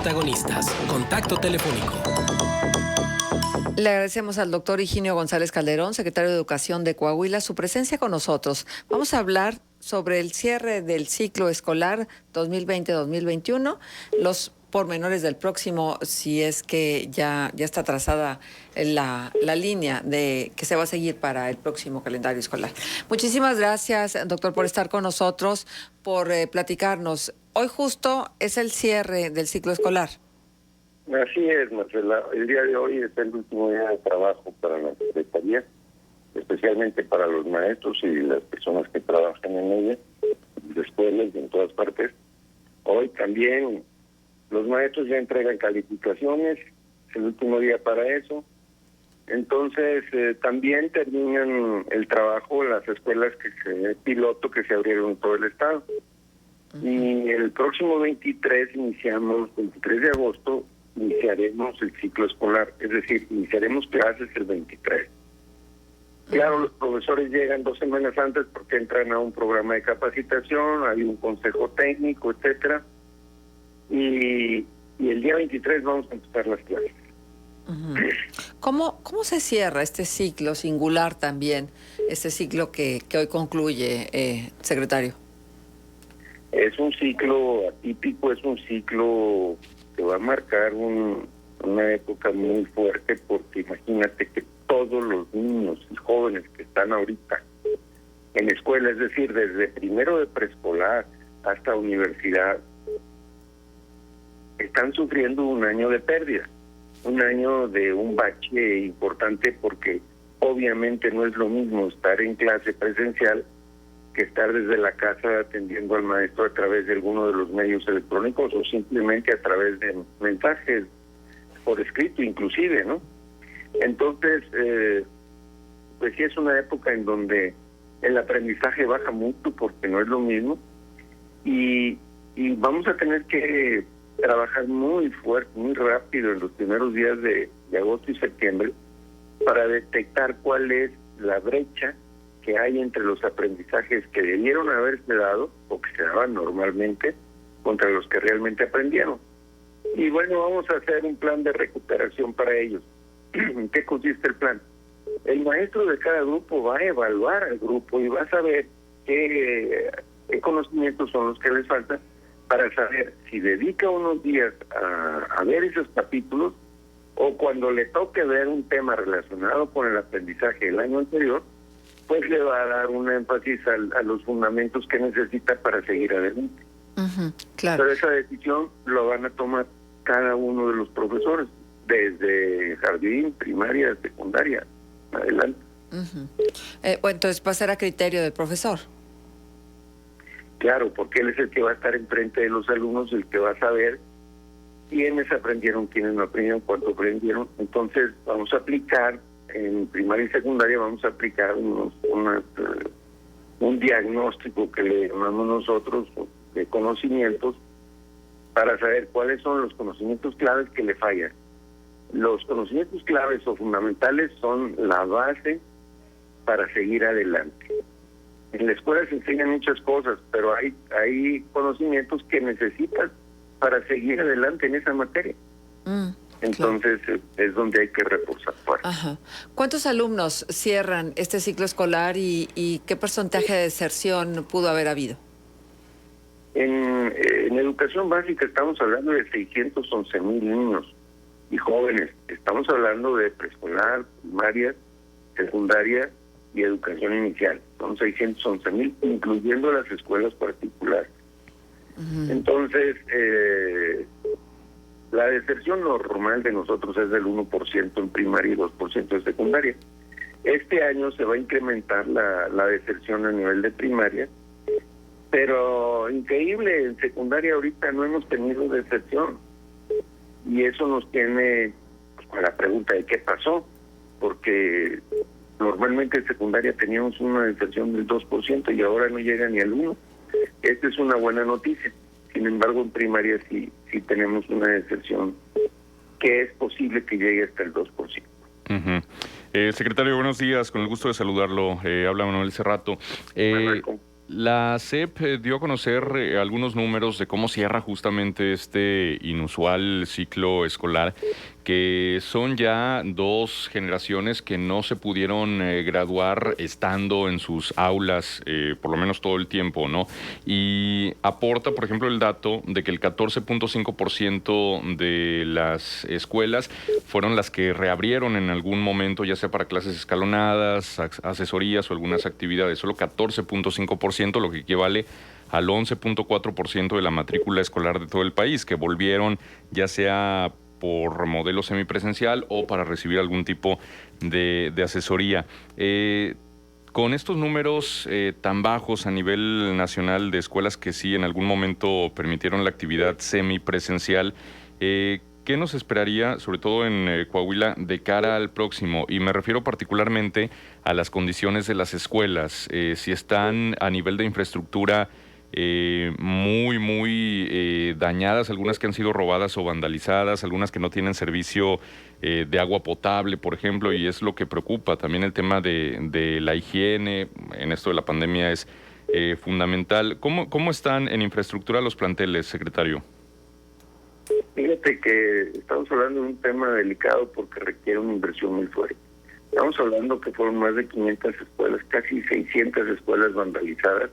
protagonistas. Contacto telefónico. Le agradecemos al doctor Higinio González Calderón, secretario de Educación de Coahuila, su presencia con nosotros. Vamos a hablar sobre el cierre del ciclo escolar 2020-2021, los pormenores del próximo, si es que ya está trazada la línea de que se va a seguir para el próximo calendario escolar. Muchísimas gracias, doctor, por estar con nosotros, por platicarnos. Hoy justo es el cierre del ciclo escolar. Así es, Marcela. El día de hoy es el último día de trabajo para la Secretaría, especialmente para los maestros y las personas que trabajan en ella, de escuelas y en todas partes. Hoy también los maestros ya entregan calificaciones, es el último día para eso. Entonces, también terminan el trabajo las escuelas piloto que se abrieron en todo el estado. Y el próximo 23 de agosto, iniciaremos el ciclo escolar, es decir, iniciaremos clases el 23. Claro, los profesores llegan 2 semanas antes porque entran a un programa de capacitación, hay un consejo técnico, etcétera, y el día 23 vamos a empezar las clases. ¿Cómo se cierra este ciclo singular también, este ciclo que hoy concluye, secretario? Es un ciclo atípico, es un ciclo que va a marcar una época muy fuerte, porque imagínate que todos los niños y jóvenes que están ahorita en escuela, es decir, desde primero de preescolar hasta universidad, están sufriendo un año de pérdida, un año de un bache importante, porque obviamente no es lo mismo estar en clase presencial que estar desde la casa atendiendo al maestro a través de alguno de los medios electrónicos o simplemente a través de mensajes por escrito inclusive, ¿no? Entonces, pues sí es una época en donde el aprendizaje baja mucho porque no es lo mismo y vamos a tener que trabajar muy fuerte, muy rápido en los primeros días de agosto y septiembre para detectar cuál es la brecha que hay entre los aprendizajes que debieron haberse dado o que se daban normalmente contra los que realmente aprendieron. Y bueno, vamos a hacer un plan de recuperación para ellos. ¿En qué consiste el plan? El maestro de cada grupo va a evaluar al grupo y va a saber qué conocimientos son los que les faltan para saber si dedica unos días a ver esos capítulos o cuando le toque ver un tema relacionado con el aprendizaje del año anterior, pues le va a dar un énfasis a los fundamentos que necesita para seguir adelante. Claro. Pero esa decisión lo van a tomar cada uno de los profesores, desde jardín, primaria, secundaria, adelante. Bueno, entonces va a ser a criterio del profesor. Claro, porque él es el que va a estar enfrente de los alumnos, el que va a saber quiénes aprendieron, quiénes no aprendieron, cuánto aprendieron. Entonces vamos a aplicar en primaria y secundaria, vamos a aplicar un diagnóstico que le llamamos nosotros de conocimientos para saber cuáles son los conocimientos claves que le fallan. Los conocimientos claves o fundamentales son la base para seguir adelante. En la escuela se enseñan muchas cosas, pero hay conocimientos que necesitas para seguir adelante en esa materia. Entonces, claro, es donde hay que reforzar. ¿Cuántos alumnos cierran este ciclo escolar y qué porcentaje de deserción pudo haber habido? En educación básica estamos hablando de 611,000 niños y jóvenes. Estamos hablando de preescolar, primaria, secundaria y educación inicial. Son 611,000, incluyendo las escuelas particulares. Entonces, la deserción normal de nosotros es del 1% en primaria y 2% en secundaria. Este año se va a incrementar la deserción a nivel de primaria, pero increíble, en secundaria ahorita no hemos tenido deserción. Y eso nos tiene con la pregunta de qué pasó, porque normalmente en secundaria teníamos una deserción del 2% y ahora no llega ni al 1%. Esta es una buena noticia. Sin embargo, en primaria sí tenemos una deserción que es posible que llegue hasta el 2%. Secretario, buenos días, con el gusto de saludarlo. Habla Manuel Cerrato. La SEP dio a conocer algunos números de cómo cierra justamente este inusual ciclo escolar, que son ya 2 generaciones que no se pudieron graduar estando en sus aulas, por lo menos todo el tiempo, ¿no? Y aporta, por ejemplo, el dato de que el 14.5% de las escuelas fueron las que reabrieron en algún momento, ya sea para clases escalonadas, asesorías o algunas actividades. Solo 14.5%, lo que equivale al 11.4% de la matrícula escolar de todo el país, que volvieron ya sea por modelo semipresencial o para recibir algún tipo de asesoría. Con estos números tan bajos a nivel nacional de escuelas que sí en algún momento permitieron la actividad semipresencial, ¿qué nos esperaría, sobre todo en Coahuila, de cara al próximo? Y me refiero particularmente a las condiciones de las escuelas, si están a nivel de infraestructura muy dañadas, algunas que han sido robadas o vandalizadas, algunas que no tienen servicio de agua potable, por ejemplo, y es lo que preocupa. También el tema de la higiene en esto de la pandemia es fundamental. ¿Cómo están en infraestructura los planteles, secretario? Fíjate que estamos hablando de un tema delicado porque requiere una inversión muy fuerte. Estamos hablando que fueron más de 500 escuelas, casi 600 escuelas vandalizadas,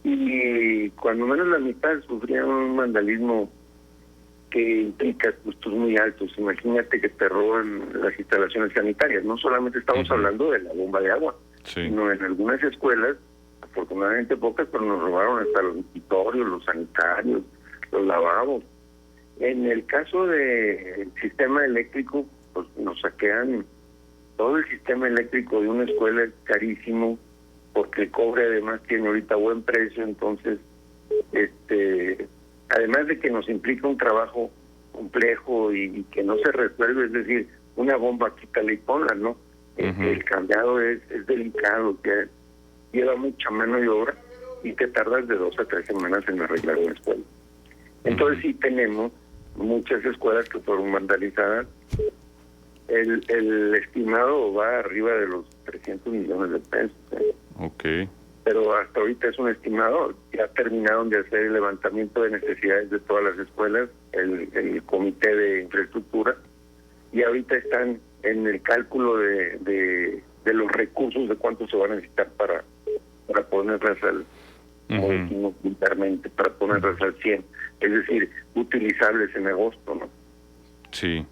y cuando menos la mitad sufrían un vandalismo que implica costos muy altos. Imagínate que te roban las instalaciones sanitarias. No solamente estamos hablando de la bomba de agua, sino en algunas escuelas, afortunadamente pocas, pero nos robaron hasta los dormitorios, los sanitarios, los lavabos. En el caso del sistema eléctrico, pues nos saquean todo el sistema eléctrico de una escuela, es carísimo, porque el cobre además tiene ahorita buen precio. Entonces, además de que nos implica un trabajo complejo y que no se resuelve, es decir, una bomba quítala y ponla, ¿no? El cambiado es delicado, que lleva mucha mano de obra y te tardas de 2 a 3 semanas en arreglar una escuela. Entonces sí tenemos muchas escuelas que fueron vandalizadas. El estimado va arriba de los 300 millones de pesos. Okay. Pero hasta ahorita es un estimado. Ya terminaron de hacer el levantamiento de necesidades de todas las escuelas, el comité de infraestructura, y ahorita están en el cálculo de los recursos, de cuánto se va a necesitar para ponerlas al, como decimos vulgarmente, para ponerlas al 100, es decir, utilizables en agosto, ¿no? Sí.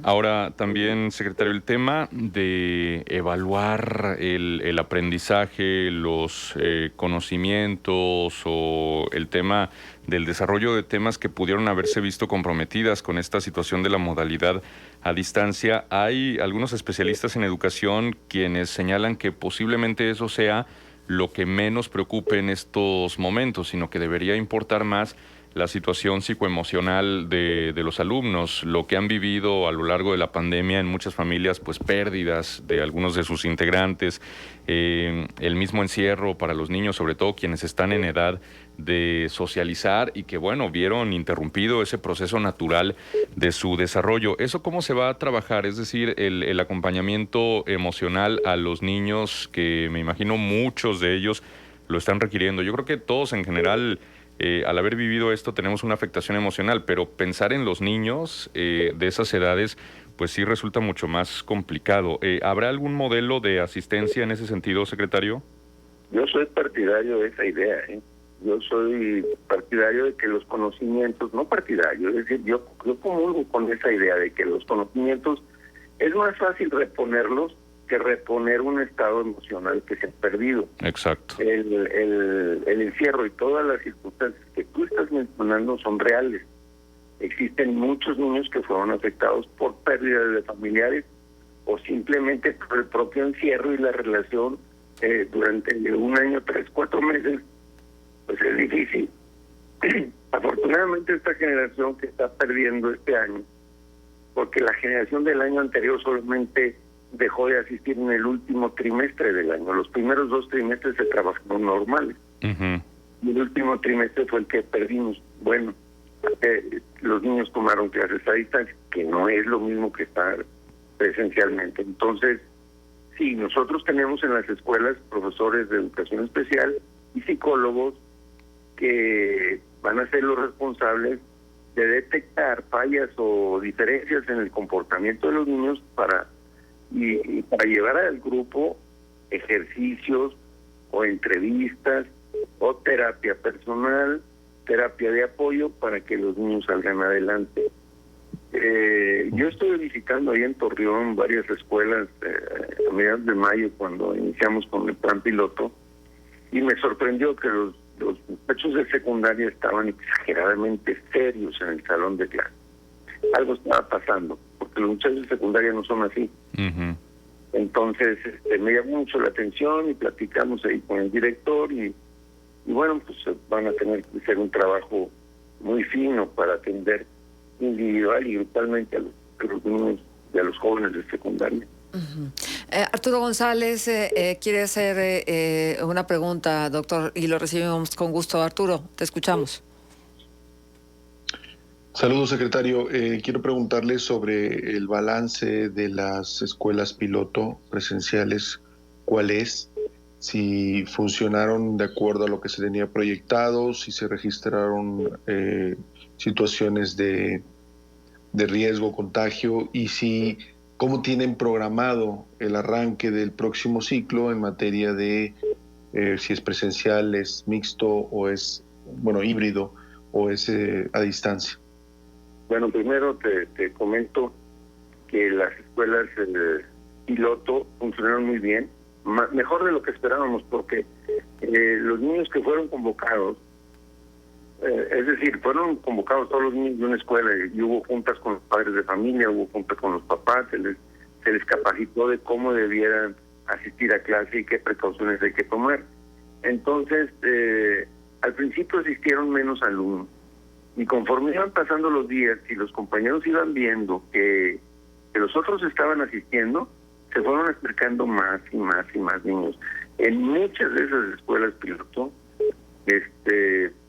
Ahora, también, secretario, el tema de evaluar el aprendizaje, los conocimientos o el tema del desarrollo de temas que pudieron haberse visto comprometidas con esta situación de la modalidad a distancia. Hay algunos especialistas en educación quienes señalan que posiblemente eso sea lo que menos preocupe en estos momentos, sino que debería importar más la situación psicoemocional de los alumnos, lo que han vivido a lo largo de la pandemia en muchas familias, pues pérdidas de algunos de sus integrantes, el mismo encierro para los niños, sobre todo quienes están en edad de socializar y que, bueno, vieron interrumpido ese proceso natural de su desarrollo. ¿Eso cómo se va a trabajar? Es decir, el acompañamiento emocional a los niños, que me imagino muchos de ellos lo están requiriendo. Yo creo que todos en general, al haber vivido esto, tenemos una afectación emocional, pero pensar en los niños de esas edades, pues sí resulta mucho más complicado. ¿Habrá algún modelo de asistencia en ese sentido, secretario? Yo soy partidario de esa idea, ¿eh? Yo soy partidario de que los conocimientos, no partidario, es decir, yo comulgo con esa idea de que los conocimientos es más fácil reponerlos que reponer un estado emocional que se ha perdido. Exacto. El encierro y todas las circunstancias que tú estás mencionando son reales. Existen muchos niños que fueron afectados por pérdidas de familiares o simplemente por el propio encierro y la relación durante un año, 3, 4 meses, pues es difícil. Afortunadamente esta generación que está perdiendo este año, porque la generación del año anterior solamente dejó de asistir en el último trimestre del año. Los primeros 2 trimestres se trabajaron normales. Y el último trimestre fue el que perdimos. Bueno, los niños tomaron clases a distancia, que no es lo mismo que estar presencialmente. Entonces, sí, nosotros tenemos en las escuelas profesores de educación especial y psicólogos que van a ser los responsables de detectar fallas o diferencias en el comportamiento de los niños para llevar al grupo ejercicios o entrevistas o terapia personal, terapia de apoyo para que los niños salgan adelante. Yo estuve visitando ahí en Torreón varias escuelas a mediados de mayo cuando iniciamos con el plan piloto y me sorprendió que los muchachos de secundaria estaban exageradamente serios en el salón de clase. Algo estaba pasando, porque los muchachos de secundaria no son así. Ujú. Entonces me llamó mucho la atención y platicamos ahí con el director y bueno, pues van a tener que hacer un trabajo muy fino para atender individual y grupalmente a los niños y a los jóvenes de secundaria. Arturo González quiere hacer una pregunta, doctor, y lo recibimos con gusto. Arturo, te escuchamos. Saludos, secretario. Quiero preguntarle sobre el balance de las escuelas piloto presenciales. ¿Cuál es? Si funcionaron de acuerdo a lo que se tenía proyectado, si se registraron situaciones de riesgo, contagio, y si cómo tienen programado el arranque del próximo ciclo en materia de si es presencial, es mixto o es, híbrido o es a distancia. Bueno, primero te comento que las escuelas piloto funcionaron muy bien, mejor de lo que esperábamos, porque los niños que fueron convocados, es decir, fueron convocados todos los niños de una escuela y hubo juntas con los padres de familia, hubo juntas con los papás, se les capacitó de cómo debieran asistir a clase y qué precauciones hay que tomar. Entonces, al principio asistieron menos alumnos y conforme iban pasando los días y los compañeros iban viendo que los otros estaban asistiendo, se fueron acercando más y más y más niños. En muchas de esas escuelas piloto,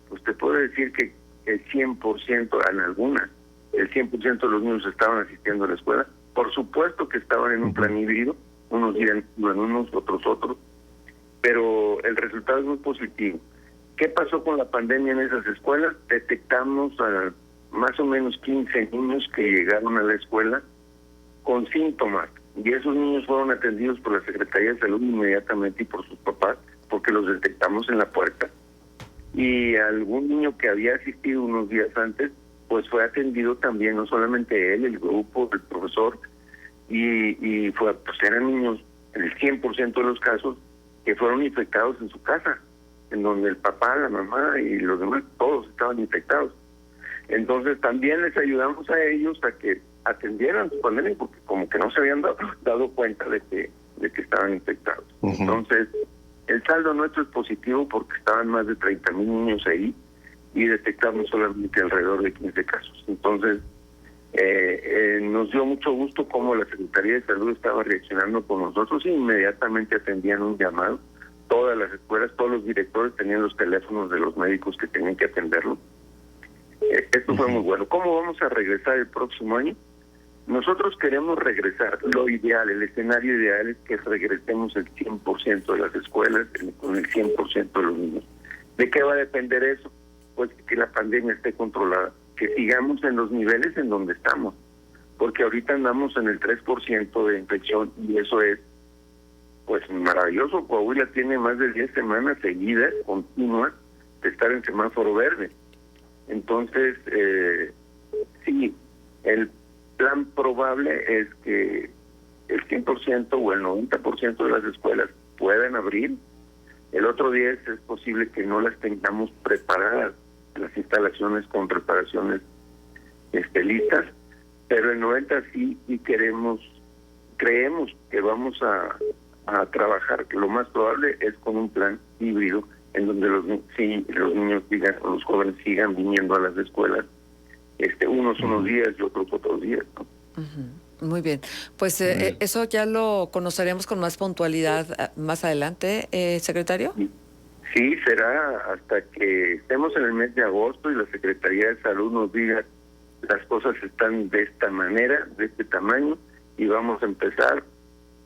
pues te puedo decir que el 100%, en algunas, el 100% de los niños estaban asistiendo a la escuela. Por supuesto que estaban en un plan híbrido, unos iban unos, otros, pero el resultado es muy positivo. ¿Qué pasó con la pandemia en esas escuelas? Detectamos a más o menos 15 niños que llegaron a la escuela con síntomas, y esos niños fueron atendidos por la Secretaría de Salud inmediatamente y por sus papás, porque los detectamos en la puerta. Y algún niño que había asistido unos días antes, pues fue atendido también, no solamente él, el grupo, el profesor, y pues eran niños, en el 100% de los casos, que fueron infectados en su casa, en donde el papá, la mamá y los demás, todos estaban infectados. Entonces también les ayudamos a ellos a que atendieran su pandemia, porque como que no se habían dado cuenta de que estaban infectados. Entonces, el saldo nuestro es positivo porque estaban más de 30,000 niños ahí y detectamos solamente alrededor de 15 casos. Entonces, nos dio mucho gusto cómo la Secretaría de Salud estaba reaccionando con nosotros y inmediatamente atendían un llamado. Todas las escuelas, todos los directores tenían los teléfonos de los médicos que tenían que atenderlo. Esto fue muy bueno. ¿Cómo vamos a regresar el próximo año? Nosotros queremos regresar. Lo ideal, el escenario ideal es que regresemos el 100% de las escuelas con el 100% de los niños. ¿De qué va a depender eso? Pues que la pandemia esté controlada, que sigamos en los niveles en donde estamos, porque ahorita andamos en el 3% de infección y eso es pues maravilloso. Coahuila tiene más de 10 semanas seguidas, continuas, de estar en semáforo verde. Entonces, sí, el plan probable es que el 100% o el 90% de las escuelas puedan abrir. El otro 10% es posible que no las tengamos preparadas, las instalaciones con reparaciones listas, pero el 90% sí, y creemos que vamos a trabajar, que lo más probable es con un plan híbrido en donde los niños los jóvenes sigan viniendo a las escuelas, unos días y otros días, ¿no? Muy bien, pues eso ya lo conoceremos con más puntualidad más adelante, secretario. Sí, será hasta que estemos en el mes de agosto y la Secretaría de Salud nos diga las cosas están de esta manera, de este tamaño, y vamos a empezar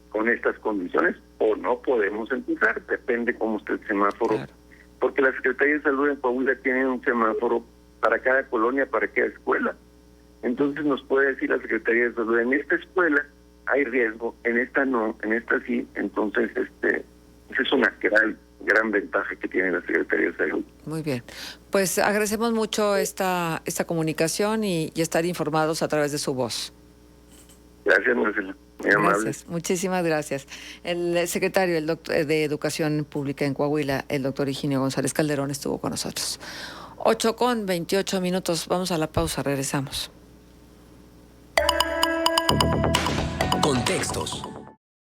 con estas condiciones, o no podemos empezar, depende cómo esté el semáforo porque la Secretaría de Salud en Coahuila tiene un semáforo para cada colonia, para cada escuela. Entonces nos puede decir la Secretaría de Salud, en esta escuela hay riesgo, en esta no, en esta sí. Entonces, esa es una gran ventaja que tiene la Secretaría de Salud. Muy bien. Pues agradecemos mucho esta comunicación y estar informados a través de su voz. Gracias, Marcela. Muy amable. Gracias, muchísimas gracias. El secretario de Educación Pública en Coahuila, el doctor Higinio González Calderón, estuvo con nosotros. 8:28. Vamos a la pausa, regresamos. Contextos.